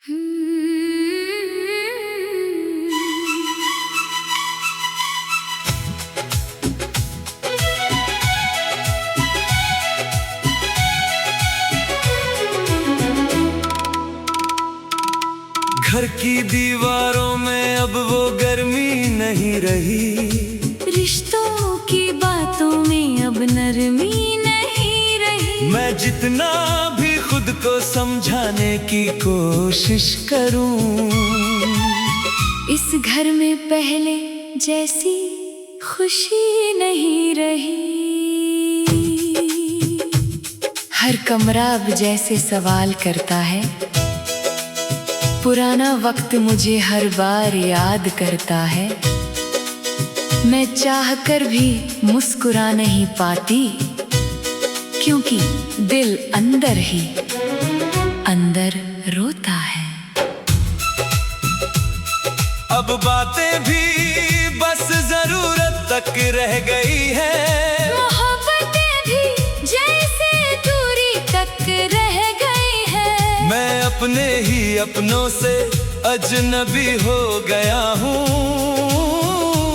घर की दीवारों में अब वो गर्मी नहीं रही, रिश्तों की बातों में अब नरमी नहीं रही। मैं जितना भी खुद को समझाने की कोशिश करूं, इस घर में पहले जैसी खुशी नहीं रही। हर कमरा अब जैसे सवाल करता है, पुराना वक्त मुझे हर बार याद करता है। मैं चाहकर भी मुस्कुरा नहीं पाती, क्योंकि दिल अंदर ही अंदर रोता है। अब बातें भी बस जरूरत तक रह गई है, मोहब्बतें भी जैसे दूरी तक रह गई है। मैं अपने ही अपनों से अजनबी हो गया हूँ,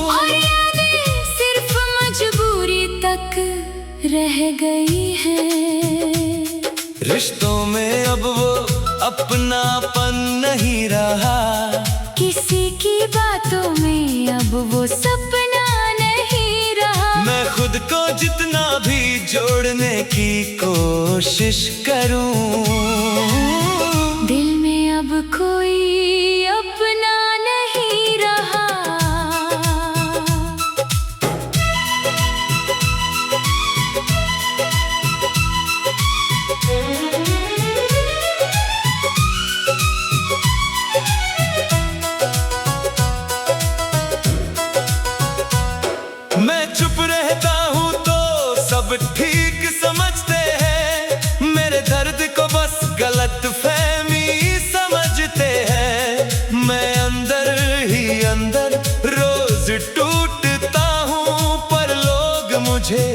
और यादें सिर्फ मजबूरी तक रह गई है। रिश्तों में अब वो अपनापन नहीं रहा, किसी की बातों में अब वो सपना नहीं रहा। मैं खुद को जितना भी जोड़ने की कोशिश करूं, दिल में अब कोई अपना नहीं रहा। मैं चुप रहता हूँ तो सब ठीक समझते हैं, मेरे दर्द को बस गलतफहमी समझते हैं। मैं अंदर ही अंदर रोज टूटता हूँ, पर लोग मुझे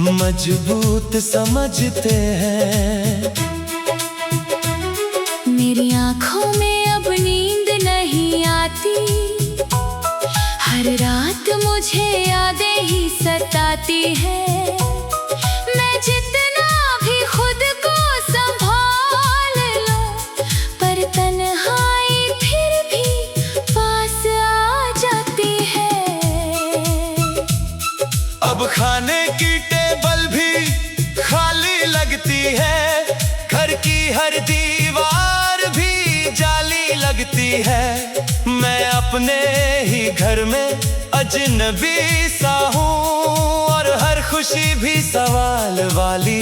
मजबूत समझते हैं। मेरी आँखों में अब नींद नहीं आती, हर रात मुझे यादें ही सताती है। मैं जितना भी खुद को संभाल लूं, पर तन्हाई फिर भी पास आ जाती है। अब खाने की टेबल भी खाली लगती है, घर की हर दीवार भी जाली लगती है। मैं अपने ही घर में अजनबी सा हूँ, और हर खुशी भी सवाल वाली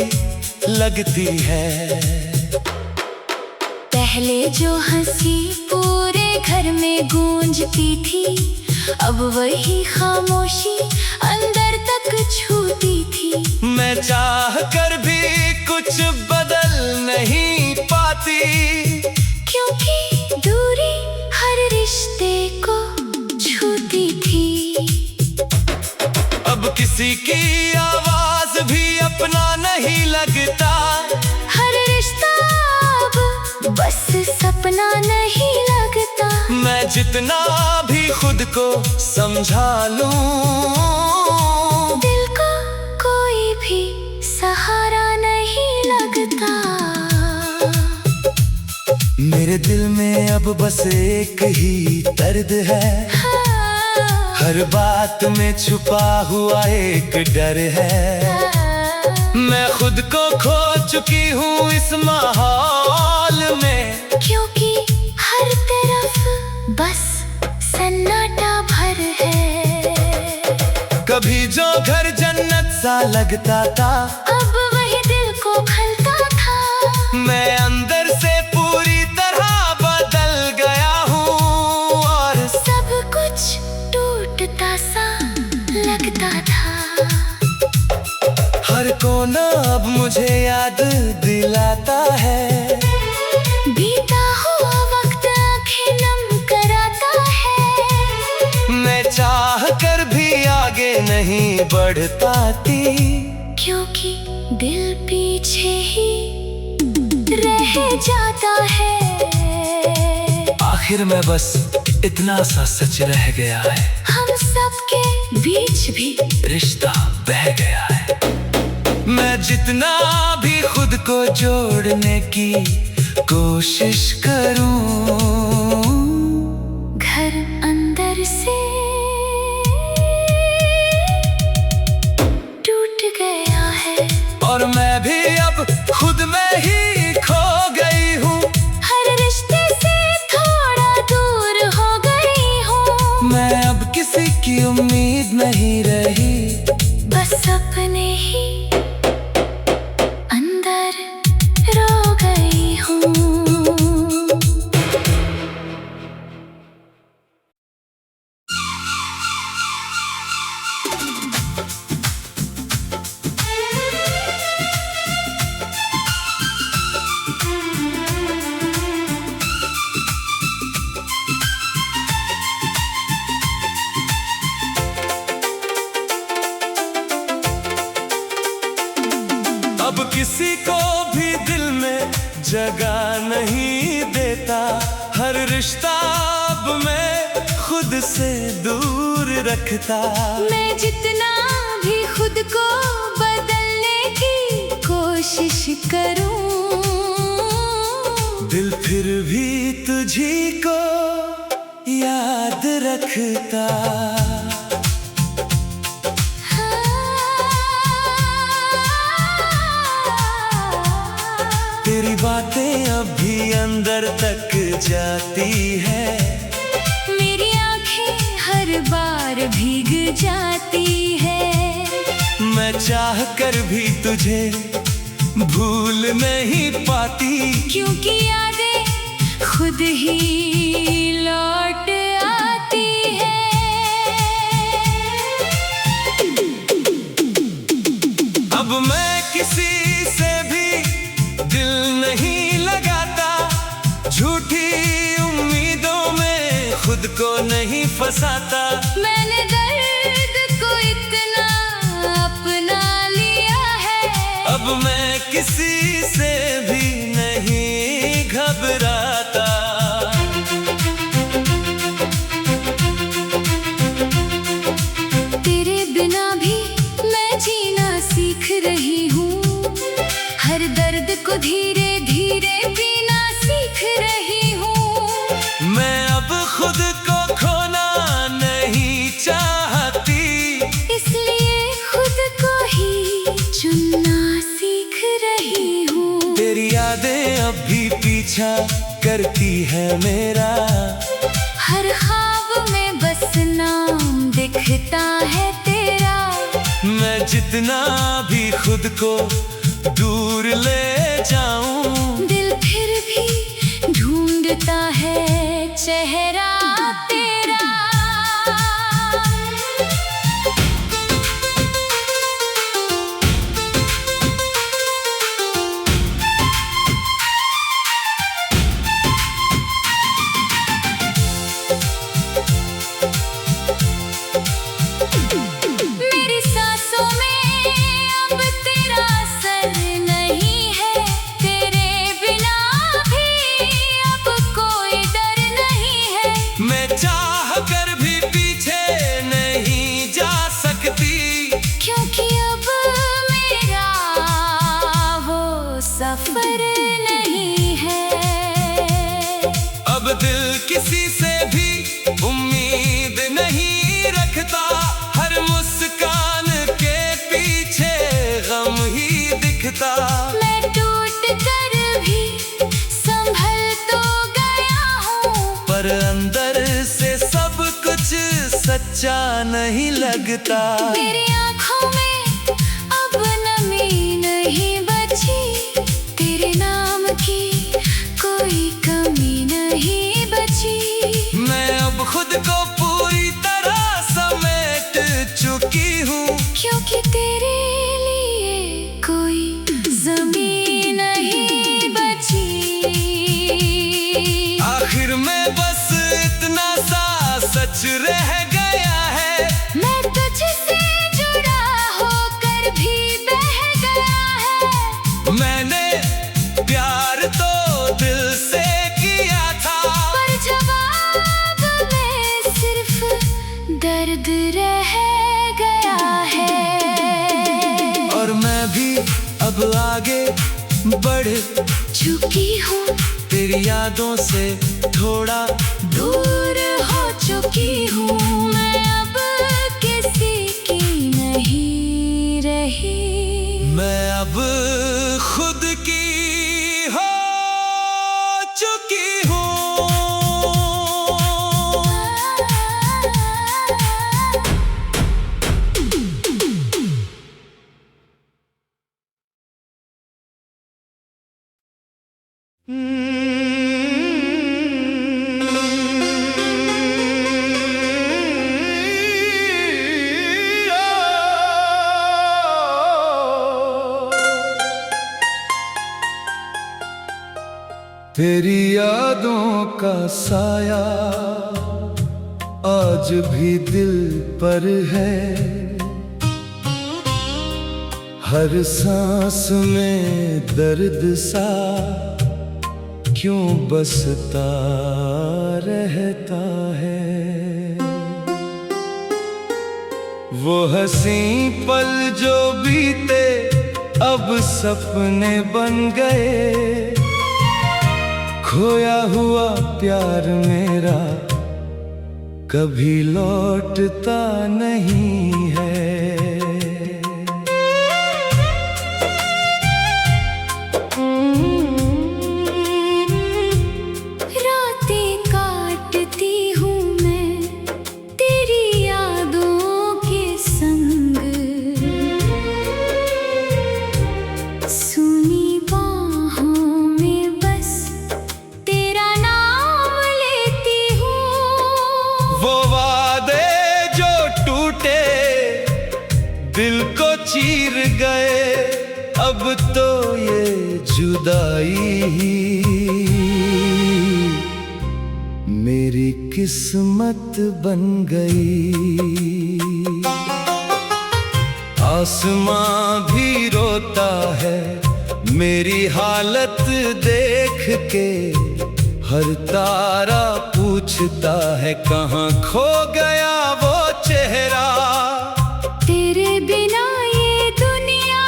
लगती है। पहले जो हंसी पूरे घर में गूंजती थी, अब वही खामोशी अंदर तक छूती थी। मैं चाह कर भी कुछ बदल नहीं पाती, क्योंकि दूरी हर रिश्ते को छूती थी। अब किसी की आवाज भी अपना नहीं लगता, हर रिश्ता अब बस सपना नहीं लगता। मैं जितना भी खुद को समझा लूं, दिल को कोई भी सहारा नहीं लगता। मेरे दिल में अब बस एक ही दर्द है, हर बात में छुपा हुआ एक डर है। मैं खुद को खो चुकी हूँ इस माहौल में, क्योंकि हर तरफ बस सन्नाटा भर है। कभी जो घर जन्नत सा लगता था, अब वही दिल को खलता था। मैं अंदर से पूरी तरह बदल गया हूँ, और सब कुछ टूटता सा लगता था। हर कोना अब मुझे याद दिलाता है, बीता हुआ वक्त आंखें नम कराता है। मैं चाह कर भी आगे नहीं बढ़ पाती, क्योंकि दिल पीछे ही रह जाता है। आखिर में बस इतना सा सच रह गया है, हम सबके बीच भी रिश्ता बह गया है। मैं जितना भी खुद को जोड़ने की कोशिश करूं, घर अंदर से टूट गया है। और मैं भी अब खुद में ही खो गई हूँ। हर रिश्ते से थोड़ा दूर हो गई हूँ। मैं अब किसी की उम्मीद नहीं रही, बस अपने ही अंदर रो गई हूँ। अब किसी को भी दिल में जगह नहीं देता। हर रिश्ता अब मैं खुद से दूर रखता। मैं जितना भी खुद को बदलने की कोशिश करूं, दिल फिर भी तुझी को याद रखता। तेरी बातें अभी अंदर तक जाती है। मेरी आंखें हर बार भीग जाती है। मैं चाह कर भी तुझे भूल नहीं पाती, क्योंकि यादें खुद ही लौट आती है। अब मैं किसी से भी दिल नहीं लगाता। झूठी उम्मीदों में खुद को नहीं फंसाता। मैंने दर्द को इतना अपना लिया है। अब मैं किसी से भी नहीं घबराता। तेरे बिना भी मैं जीना सीख रही हूँ। हर दर्द को धीरे धीरे पीना सीख रही हूँ। मैं अब खुद को खोना नहीं चाहती, इसलिए खुद को ही चुनना सीख रही हूँ। तेरी यादें अब भी पीछा करती है मेरा। हर ख्वाब में बस नाम दिखता है तेरा। मैं जितना भी खुद को दूर ले जाऊं, दिल फिर भी ढूंढता है चेहरा तेरा। मेरी सांसों में अब तेरा असर नहीं है। तेरे बिना भी अब कोई डर नहीं है। मैं चाह कर भी पीछे नहीं जा सकती, क्योंकि अब मेरा वो सफर नहीं है। अब दिल किसी से भी उम्मीद नहीं रखता। हर मुस्कान के पीछे गम ही दिखता। मैं टूट कर भी संभल तो गया हूँ, पर अंदर से सब कुछ सच्चा नहीं लगता। मेरी आँखों में अब नमी नहीं बची। तेरे नाम की कोई कमी नहीं बची। मैं अब खुद को पूरी तरह समेट चुकी हूँ, क्योंकि तेरे लिए कोई ज़मीन नहीं बची। आखिर में बस इतना सा सच रह गया है। मैं तुझसे जो तेरी यादों से थोड़ा दूर हो चुकी हूँ मैं, अब किसी की नहीं रही। मैं अब खुद की हो चुकी हूँ। तेरी यादों का साया आज भी दिल पर है, हर सांस में दर्द सा क्यों बसता रहता है। वो हंसी पल जो बीते अब सपने बन गए, खोया हुआ प्यार मेरा कभी लौटता नहीं है। रातें काटती हूँ मैं तेरी यादों के संग, सुनी बाहों में बस तेरा नाम लेती हूँ। वो वादे जो टूटे दिल को चीर गए, अब तो ये जुदाई ही मेरी किस्मत बन गई। आसमां भी रोता है मेरी हालत देख के, हर तारा पूछता है कहाँ खो गया वो चेहरा। तेरे बिना ये दुनिया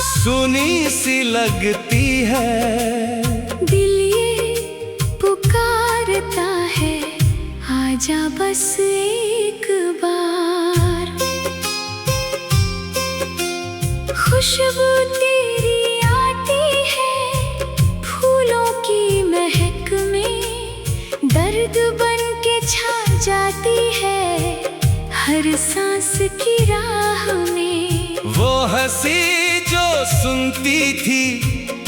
सुनी सी लगती है, दिल ये पुकारता है आजा बस एक बार। खुशबू तेरी आती है फूलों की महक में, दर्द बन के छा जाती है हर सांस की राह में। वो हंसी जो सुनती थी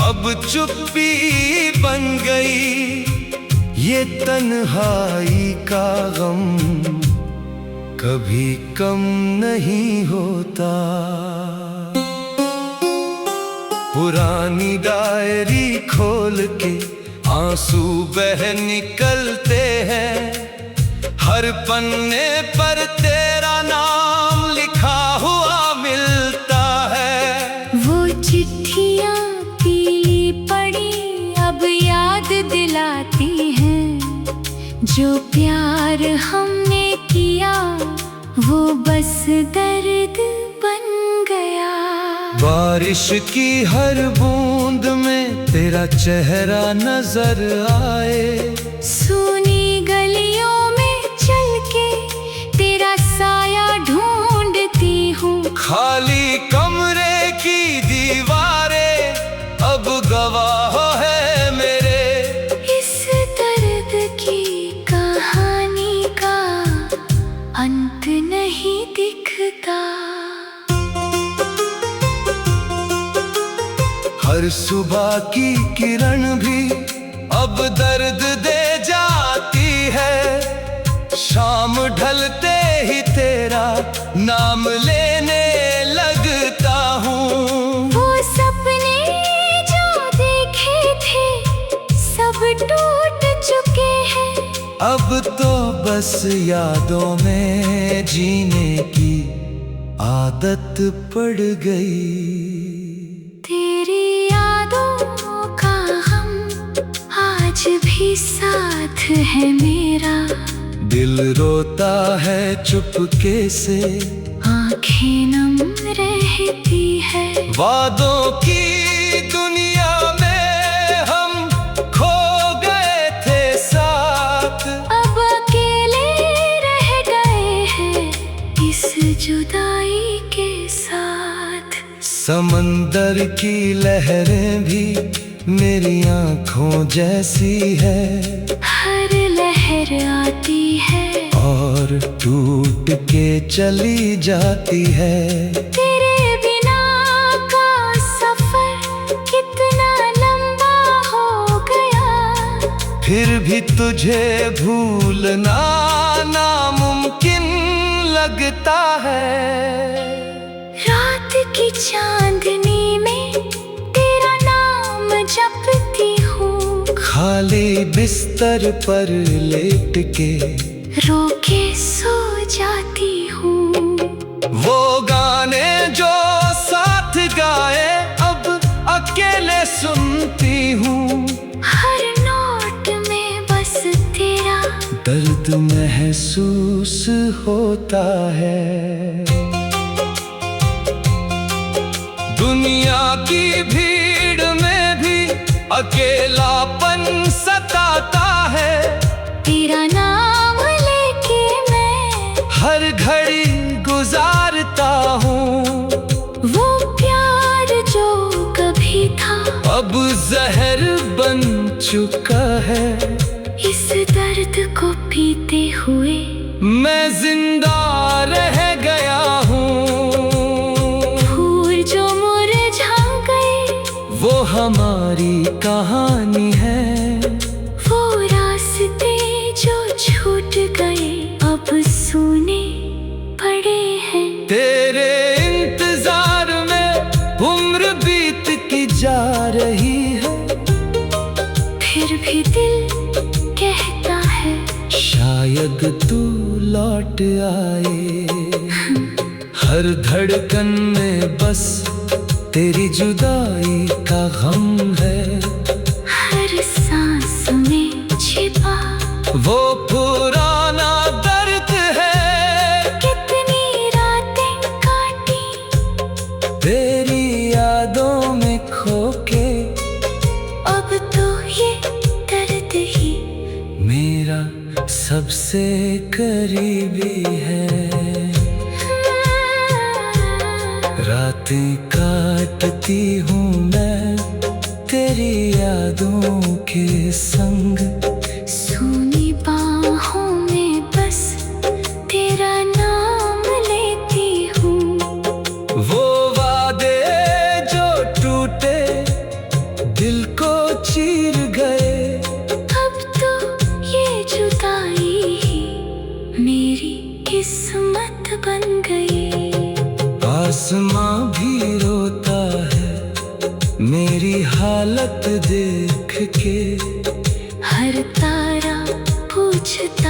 अब चुप्पी बन गई, ये तन्हाई का गम कभी कम नहीं होता। पुरानी डायरी खोल के आंसू बह निकलते हैं, हर पन्ने पर तेरा नाम लिखा हुआ मिलता है। वो चिट्ठियाँ पीली पड़ी अब याद दिलाती हैं, जो प्यार हमने किया वो बस दर्द बन गया। बारिश की हर बूंद में तेरा चेहरा नजर आए, सूनी गलियों में चल के तेरा साया ढूंढती हूँ। खाली कमरे की दीवारें अब गवाह है मेरे, इस दर्द की कहानी का अंत नहीं दिखता। हर सुबह की किरण भी अब दर्द दे जाती है, शाम ढलते ही तेरा नाम लेने लगता हूँ। वो सपने जो देखे थे सब टूट चुके हैं, अब तो बस यादों में जीने की आदत पड़ गई। तेरी यादों का हम आज भी साथ है मेरा, दिल रोता है चुपके से, आंखें नम रहती है। वादों की दुनिया में हम खो समंदर की लहरें भी मेरी आँखों जैसी है, हर लहर आती है और टूट के चली जाती है। तेरे बिना का सफर कितना लंबा हो गया, फिर भी तुझे भूलना नामुमकिन लगता है। रात की चांदनी में तेरा नाम जपती हूँ, खाली बिस्तर पर लेट के रो के सो जाती हूँ। वो गाने जो साथ गाए अब अकेले सुनती हूँ, हर नोट में बस तेरा दर्द महसूस होता है। दुनिया की भीड़ में भी अकेलापन सताता है, तेरा नाम लेके मैं हर घड़ी गुजारता हूँ। वो प्यार जो कभी था अब जहर बन चुका है, इस दर्द को पीते हुए मैं जिंदा रह गया हूँ। फूल जो मुरझा गए वो हमारी कहानी है, वो रास्ते जो छूट गए अब सुने पड़े हैं। तेरे इंतजार में उम्र बीत की जा रही है, फिर भी दिल कहता है शायद तू लौट आए। हर धड़कन में बस तेरी जुदाई का गम है, हर सांस में छिपा वो पुराना दर्द है। कितनी रातें काटी तेरी यादों में खो के, अब तो ये दर्द ही मेरा सबसे करीबी है। रातें काटती हूँ मैं तेरी यादों के संग, सूनी बाहों में बस तेरा नाम लेती हूँ। वो वादे जो टूटे दिल को चीर गए, अब तो ये जुदाई ही मेरी किस्मत बन गई। आसमां भी रोता है मेरी हालत देख के, हर तारा पूछता